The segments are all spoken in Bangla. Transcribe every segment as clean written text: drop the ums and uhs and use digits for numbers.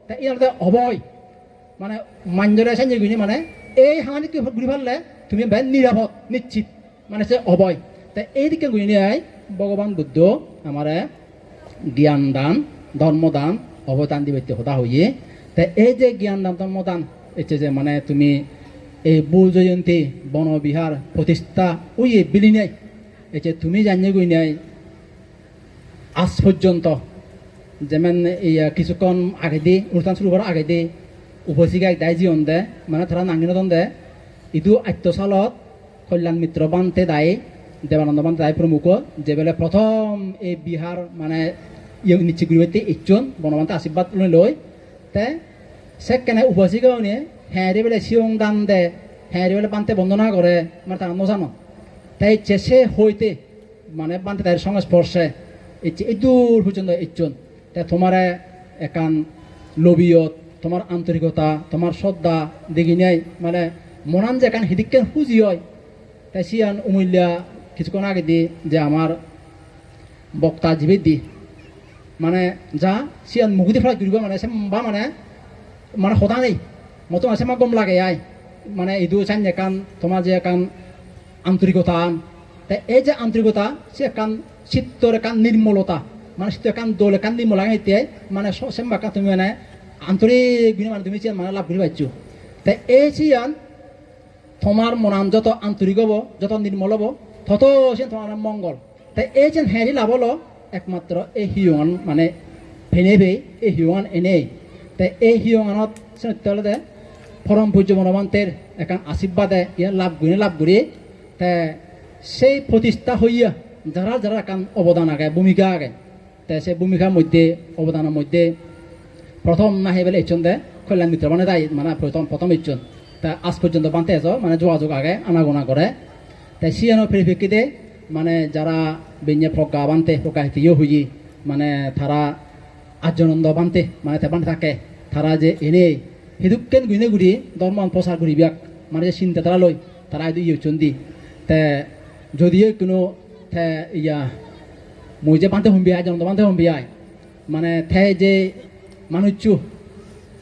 তা ইয়াতে অবয় মানে মাঞ্জরে সাঞ্জে গুনি মানে এই হানি কি ঘুরি পারলে তুমি বেন নিরাপদ নিশ্চিত মানে সে অবয় তা এই দিকে গুনি নিয়ে ভগবান বুদ্ধ আমারে জ্ঞান দান ধর্মদান অবদান দিবে হতা হইয়ে তা এই যে জ্ঞান দান ধর্মদান এসে যে মানে তুমি এই বুল জয়ন্তী বনবিহার প্রতিষ্ঠা ওই বিলি নাই এসে তুমি জানিয়ে গুই নাই আজ পর্যন্ত যেমন এই কিছুক্ষণ আগে দিয়ে অনুষ্ঠান শুরু করার আগে দিয়ে উপশিকা দায় জীবন দে মানে তারা নাঙ্গিনতন দে ইদু আত্মসালত কল্যাণ মিত্র বান্তে দায় দেবানন্দ বান্তে দায় প্রমুখ যে বেলে প্রথম এই বিহার মানে নিশ্চিত গুরুবাইতে ইচ্ছুন বনবান্তে আশীর্বাদ লই তে সেখানে উপশিকাও নিয়ে হ্যাঁ বেলে শিয়ং দান দে হ্যাঁ বেলে বান্তে বন্দনা করে মানে তারা নজানো তাই চেষে হইতে মানে বান্তে তাদের সংস্পর্শে এই দূর পর্যন্ত ইচ্ছুন তা তোমার একান লবিয়ত তোমার আন্তরিকতা তোমার শ্রদ্ধা দেখি নাই মানে মনান যে একান হিদিকেন খুঁজি হয় তাই সিয়ান উমূল্যা কিছুক্ষণ আগে দি যে আমার বক্তা জীবিত দি মানে যা সিয়ান মুগুদি ফেলা ঘুরিব মানে সে বা মানে মানে সদা নেই মতো আছে মা গম লাগে আয় মানে ইদু চান একান তোমার যে একান আন্তরিকতা তাই এই যে আন্তরিকতা সে একান চিত্তর একান নির্মলতা মানে চিত্ত একান দোল একান নির্মলা এতিয়াই মানে সেমবাকা তুমি মানে আন্তরিক মানে তুমি মানে লাভ করে পাইছো তাই এই চিয়ান তোমার মনান যত আন্তরিক হব যত নির্মল হব তত সে তোমার মঙ্গল তাই এই যে হেরি লাভ হলো একমাত্র এই হিয়ন মানে ফেনে ভে এই হিয়ন এনেই তাই এই হিয়নত সত্যলে পরম পূজ্য মনোবান্তের একান আশীর্বাদে ইয়ার লাভ করি তা সেই প্রতিষ্ঠা হইয়া যারা যারা একান অবদান আগে ভূমিকা আগে তাই সেই ভূমিকার মধ্যে অবদানের মধ্যে প্রথম নাহি বেলে ইচ্ছন দে কল্যাণ মিত্র মানে তাই মানে প্রথম ইচ্ছন তা আজ পর্যন্ত বানতে আস মানে যোগাযোগ আগে আনাগোনা করে তাই সিয়ানোর পরিপ্রেক্ষিতে মানে যারা বেঞ্জে প্রজ্ঞা বানতে প্রকাশিত হই মানে তারা আর্যনন্দ বানতে মানে বানতে থাকে তারা যে এনে হিদুকেন গুনে গুড়ি ধর্ম প্রচার করি বিয়াক মানে যে চিন্তা তারা লই তারা ইচ্ছন দি তে যদিও কোনো ইয়া মই যে বানতে হম্বি আর্যনন্দ বানতে হম্বি আয় মানে যে মানুষ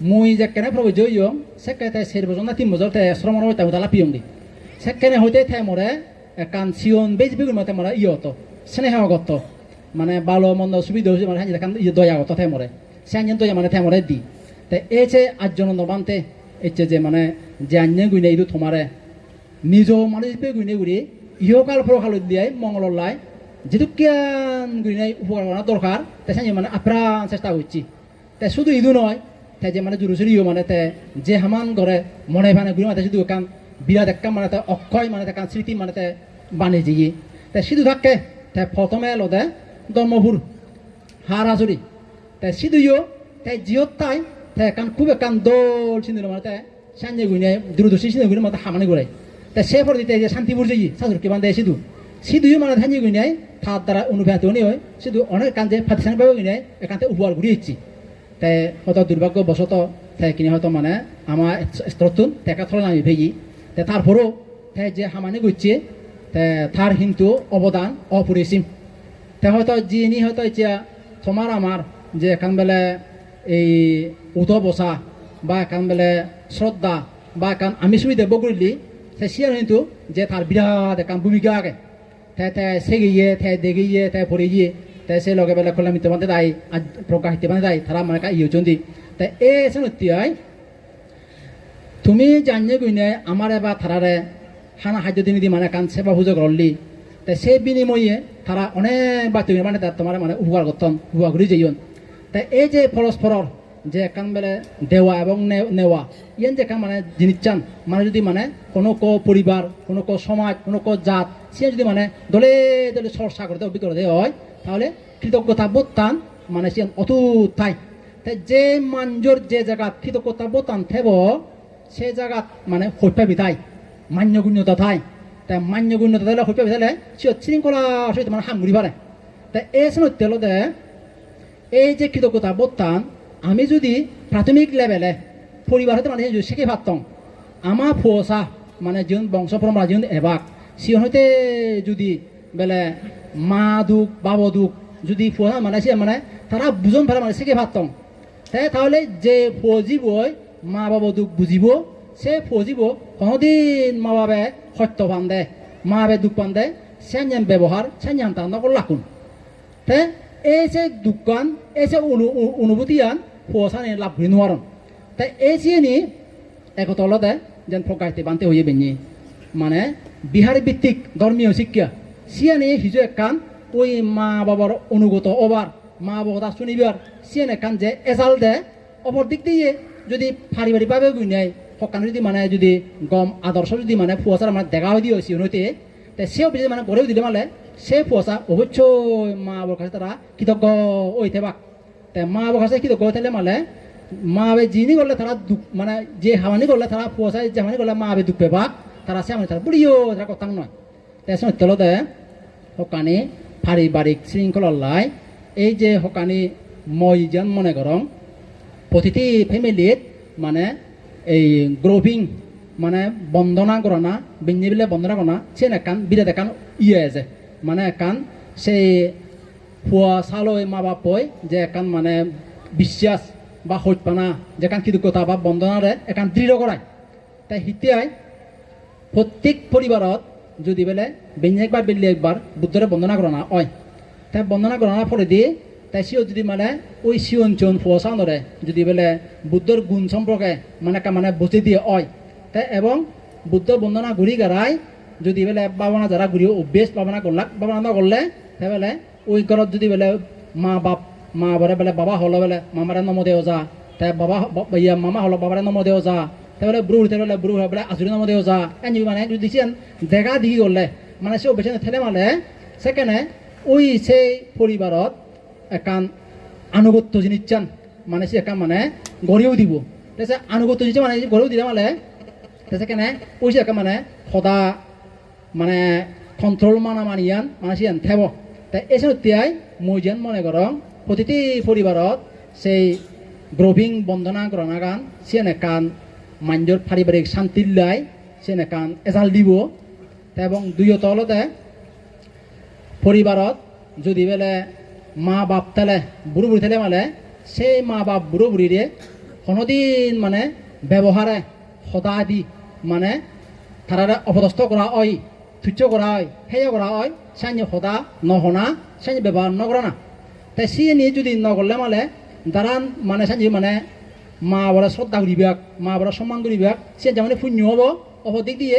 মই যে কেনে প্রভু জয়ম সেখানে তাই 4 বছর না 3 বছর তাই শ্রমণ হইতে তালা পিয়ং দি সেখানে হইতে তাই মরে কান সিয়ন বেজ বিগুর মতে মরে ইয়ত স্নেহগত মানে ভালো মন্দ সুবিধা হয়েছে মানে কান দয়াগত তাই মরে সেন দয়া মানে তাই মরে দি তাই এই যে আর্যনন্দ বানতে এসে যে মানে যে আন্য গুইনে ইদু তোমারে নিজ মানুষ গুইনে গুড়ি ইহকাল ফরকাল দিয়াই মঙ্গল লাই যেটু জ্ঞান গুইনে উপকার করা দরকার তাই সে মানে আপ্রাণ চেষ্টা করছি তাই শুধু ইদু নয় তাই যে মানে জুরুচুরিও মানে তে যে হামান ঘরে মনে ভানে ঘুরে মাথা শুধু কান বিরাট একটা মানে তে অক্ষয় মানে কান স্মৃতি মানে তে বানে দিয়ে তাই সিধু থাকে তাই প্রথমে লদে ধর্মপুর হারাজুরি তাই সিধুও তাই জিয়ত তাই কান খুব কান দোল সিন্ধু মানে তাই সাঞ্জে গুইনে দূরদর্শী সিন্ধু গুইনে মানে হামানে ঘুরাই তাই সে পরে দিতে যে শান্তিপুর যাই সাজুরকে বান্ধে সিধুও মানে ধানি গুইনে তার দ্বারা অনুপ্রাণিত হয় সিধু অনেক কান যে ফাতিসান পাবে গুইনে এখান থেকে উপহার ঘুরিয়ে ইচ্ছি তাই হয়তো দুর্ভাগ্যবশত তাই কিনে হয়তো মানে আমার স্তরতুন টেকা থল আমি ভেগি তাই তারপরেও তাই যে হামানি করছে তার কিন্তু অবদান অপরিসীম তাই হয়তো যিনি হয়তো এতিয়া তোমার আমার যে এখান বেলে এই উঠ বসা বা এখান বেলে শ্রদ্ধা বা এখান আমি সুবিধা বগরিলি তাই সিয়ার কিন্তু যে তার বিরাট এখান ভূমিকা আগে তাই সেগিয়ে তাই দেগিয়ে তাই পড়ে গিয়ে তাই সেই লগে বেলা খোলা মিত্র বান্ধে দায় প্রকাশিত বান্ধে দায় তারা মানে ইউচন্দি তাই এই সত্যি তুমি জানিয়ে গুইনে আমার এবার তারারে হানা খাদ্য দিন দি মানে কান সেবা পুজো করলি তাই সেই বিনিময়ে তারা অনেকবার তুমি মানে তার তোমার মানে উপকার করতাম উপকার করে যাইন তাই এই যে পরস্পরর যে একান বেলে দেওয়া এবং নেওয়া ইয়ান যে একান মানে জিনিস চান মানে যদি মানে কোনো পরিবার কোনো সমাজ কোনো জাত সে যদি মানে দলে দলে চর্চা করতে অভিজ্ঞতা হয় তাহলে কৃতজ্ঞতা বোধ মানে সে অতুত ঠাই তাই যে মাঞ্জর যে জায়গা কৃতজ্ঞতা বোধ থেব সে জায়গা মানে হইপা বিধাই মান্যগুণ্যতা ঠাই তাই মান্যগুণ্যতা দিলে হইপা বিধালে সে শৃঙ্খলা সহিত মানে হামগুড়ি পারে তাই এই সময় তেলতে এই যে কৃতজ্ঞতা বোধ আমি যদি প্রাথমিক লেভেলে পরিবার হতে মানে শিখে পারতাম আমার ফোসা মানে যেন বংশ পরম্পরা যেন এবাক সিয়ন হইতে যদি বেলে মা দুঃখ বাবা দুঃখ যদি ফোসা মানে সে মানে তারা বুঝন ফেলে মানে শিখে পারতাম তাহলে যে ফজিব মা বাবা দুঃখ বুঝিব সে ফজিব কোনোদিন মা বাবে সত্য পান দে মা বাবে দুঃখ পান দে সেন ব্যবহার সেন তান লাগুন তে এই যে দুঃখান এই যে অনুভূতিয়ান ফসানি লাভ ঘুরি নোয়ারন তাই এই চিনি একতলতে যেন প্রকাশতে বানতে হয়ে বেঞ্জি মানে বিহার ভিত্তিক ধর্মীয় শিক্ষা সিয়ানি হিজু একান ওই মা বাবার অনুগত ওবার মা বাবা শুনিবার সিয়ান একান যে এজাল দে অপর দিক দিয়ে যদি পারিবারিকভাবে গুই নেয় সকান যদি মানে যদি গম আদর্শ যদি মানে ফুয়াশার মানে দেখা হয়ে দিয়ে সিউনতে তাই সেও যদি মানে গড়েও দিলে মানে সে ফুয়াশা অবশ্যই মা বাবার কাছে তারা কৃতজ্ঞ ওইতে বাক তাই মা বাবার কাছে কৃতজ্ঞ হইতে মানে মা আবে যিনি করলে তারা দুঃখ মানে যে হামানি করলে তারা ফুয়াশায় যে হামানি করলে মা আবে দুঃখ পেবা তারা সে মানে তারা বুড়িও তারা কথা নয় তাই সত্যলতে সকানি পারিবারিক শৃঙ্খলাই এই যে সকানি মই যেন মনে করম প্রতিটি ফ্যামিলিত মানে এই গ্রোভিং মানে বন্দনা করা না বিঞ্জি বিলে বন্দনা করা না সে একান বিরাট একান ইয়ে আছে মানে একান সেই ফুয়া চালই মা বাপই যে একান মানে বিশ্বাস বা সত্যপানা যেখান কৃতজ্ঞতা বা বন্দনারে একান দৃঢ় করায় তাই হিতিয়াই প্রত্যেক পরিবারত যদি বেলে বেঞ্জি একবার বেলি একবার বুদ্ধরে বন্দনা করা না হয় তাই বন্দনা করা না ফলে দিয়ে তাই সিও যদি মানে ওই সিওন চন ফুয়াশানরে যদি বেলে বুদ্ধর গুণ সম্পর্কে মানে মানে বুঝে দিয়ে হয় তাই এবং বুদ্ধ বন্দনা ঘুরি গাড়াই যদি বেলে বাবানা যারা ঘুরি অভ্যেস বাবানা করলাক বাবানা না করলে তাই বেলে ওই ঘরত যদি বেলে মা বাপ মা বারে বেলে বাবা হলো বেলে মামারে নম দেও যা তাই বাবা ইয়া মামা হলো বাবারে নম দেও যা তাই বেলে ব্রু হইতে বেলে ব্রু বেলে আজুরি নম দেও যা এনি মানে যদি দিছেন দেখা দিকে করলে মানে সে অভ্যেস ঠেলে মালে সেখানে ওই সেই পরিবারত একান আনুগত্য জিনিস চান মানে সে একান মানে গড়েও দিব তাই আনুগত্য জিনিস মানে গড়েও দিলে মানে সেখানে ওই সে একান মানে সদা মানে কন্ট্রোল মানা মানিয়ান মানে সিয়ান থেব তাই এই সত্যাই মই যেন মনে করম প্রতিটি পরিবারত সেই গ্রোভিং বন্দনা করনা গান সিয়ান একান মাঞ্জর পারিবারিক শান্তির লাই সিয়ান একান এজাল দিব এবং দুইও তলতে পরিবারত যদি বেলে মা বাপ তেলে বুড়ো বুড়ি তেলে মানে সেই মা বাপ বুড়ো বুড়িরে কোনোদিন মানে ব্যবহারে সদা দি মানে তারা অপদস্থ করা হয় তুচ্ছ করা হয় হেয় করা হয় সাইন্য সদা নহনা সাইন্য ব্যবহার নকরা না তাই সে নিয়ে যদি নকরলে মানে দাঁড়ান মানে সাইন্য মানে মা বড় শ্রদ্ধা করিবাক মা বড় সম্মান করিবাক সে যেমন পুণ্য হব অপদিক দিয়ে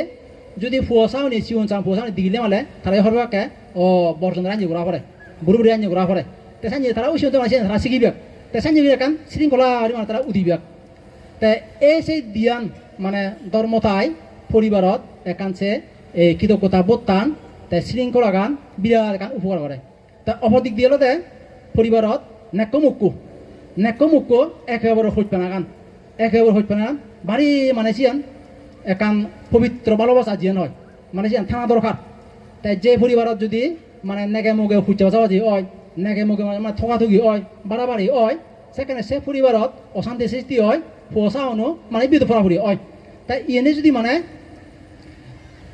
যদি ফুয়াশাও নি সিউন চান ফুয়াশাও দিলে মানে তারা হরবাকে ও বর্জন রাঞ্জি করা পড়ে বুড়ো বুড়ি রাঞ্জি করা পড়ে তাই সাইন্য তারা ওই সময় তারা শিখিবাক তাই সাইন্য কান শৃঙ্খলা মানে তারা উদিবাক তাই এই সেই দিয়ান মানে ধর্মতাই পরিবারত একাংশে এই কৃতজ্ঞতা বোধটান তাই শৃঙ্খলা গান বিরাট গান উপকার করে তা অপদিক দিয়ে হলে পরিবারত নেকমুক্য একেবারে হইপানা গান একেবারে হইপানা গান বাড়ি মানে সিয়ান একান পবিত্র ভালোবাসা জিয়ান হয় মানে সিয়ান থানা দরকার তাই যে পরিবারত যদি মানে নেগে মুগে ফুটে বাজাবাজি হয় নেগে মুগে মানে ঠকাঠকি হয় বাড়াবাড়ি হয় সেখানে সে পরিবারত অশান্তি সৃষ্টি হয় ফুয়াশাওনো মানে বিদ্যুৎ ফরাফরি হয় তাই এনে যদি মানে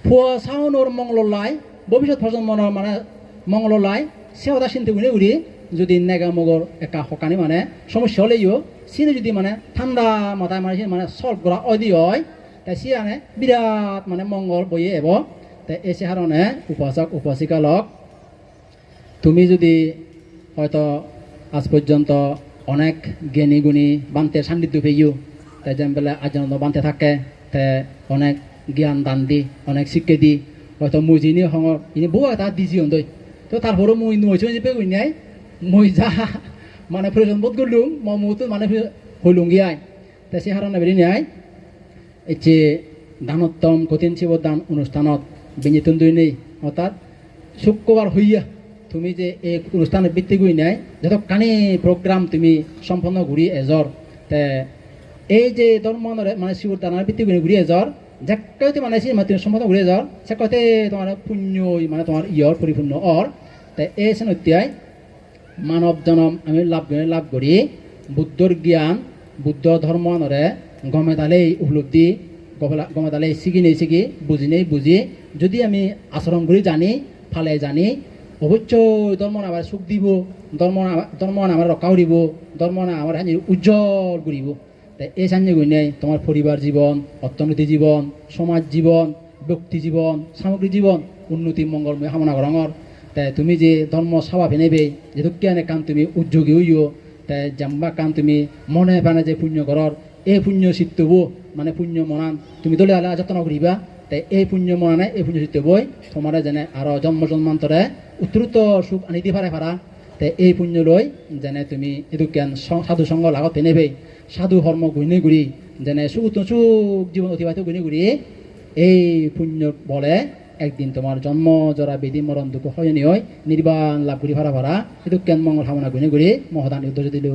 ফুয়াশাওনোর মঙ্গলাই ভবিষ্যৎ প্রজন্মর মানে মঙ্গলাই সে কথা চিন্তা করে উড়ি যদি নেগা মগর একা সকানি মানে সমস্যা হলেও সিনে যদি মানে ঠান্ডা মাথায় মানে মানে সলভ করা অদি হয় তাই সিয়ানে বিরাট মানে মঙ্গল বইয়ে এব তাই এসে কারণে উপাসক উপাসিকালক তুমি যদি হয়তো আজ পর্যন্ত অনেক জ্ঞানী গুণী বান্তে সান্নিধ্য পেয়েও তাই যেন বেলা আজ বান্তে থাকে তে অনেক জ্ঞান দান দি অনেক শিক্ষা দি হয়তো মুই যিনি হঙর ইনি বহু এটা দিছি হই তো তারপরেও মুই নইছো যে পেগুই নাই মই যা মানে প্রয়োজন বোধ করলুম মতো মানে হইলুম গিয়াই তাই সে হারানো বেরি নাই এই যে দানোত্তম কঠিন শিব দান অনুষ্ঠানত বেঞ্জিতন দুই নেই অর্থাৎ শুক্রবার হইয়া তুমি যে এই অনুষ্ঠানের ভিত্তি গই নাই যত কানি প্রোগ্রাম তুমি সম্পন্ন ঘুরি এজর তে এই যে ধর্মরে মানে শিবর দানার ভিত্তি ঘুরি এজর যে কইতে মানে তুমি সম্পন্ন ঘুরি এজর সে কইতে তোমার পুণ্য মানে তোমার ইয়র পরিপূর্ণ অর তাই এই সেনত্যাই মানব জনম আমি লাভ করি বুদ্ধর জ্ঞান বুদ্ধ ধর্মরে গমে দালেই উপলব্ধি গমে দালেই শিখি নেই শিখি বুঝি নেই বুঝি যদি আমি আচরণ করে জানি ফালে জানি অবশ্যই ধর্ম আমার সুখ দিব, ধর্ম আমার রক্ষাও দিব, ধর্ম আমার হানি উজ্জ্বল করিব। তাই এই সাহায্য গুণে তোমার পরিবার জীবন, অর্থনীতি জীবন, সমাজ জীবন, ব্যক্তি জীবন, সামগ্রিক জীবন উন্নতি মঙ্গলময় কামনা করঙর। তাই তুমি যে ধর্ম সাবা ফেনেবে যে দুঃখিয়ানে কাম তুমি উদ্যোগী হইও, তাই জাম্বা কাম তুমি মনে পানে যে পুণ্য করর, এই পুণ্য চিত্তবো মানে পুণ্য মনান তুমি দলে আলা যত্ন করিবা। তাই এই পুণ্য মনানে এই পুণ্য চিত্ত বই তোমার যেনে আরো জন্ম জন্মান্তরে উত্তরোত্তর সুখ আনি দি পারা। তাই এই পুণ্য লই যেনে তুমি এদুজ্ঞান সাধু সঙ্গ লাগত পেনেবে, সাধু ধর্ম গুণে ঘুরি যেনে সুখ সুখ জীবন অতিবাহিত গুণে ঘুরি এই পুণ্য বলে একদিন তোমার জন্ম জরা বেদি মরণ দুঃখ হয়নি হয় নির্বাণ লাভ করি ভাড়া এদুজ্ঞান মঙ্গল কামনা গুণে ঘুরি মহদান উদ্দেশ্য দিল।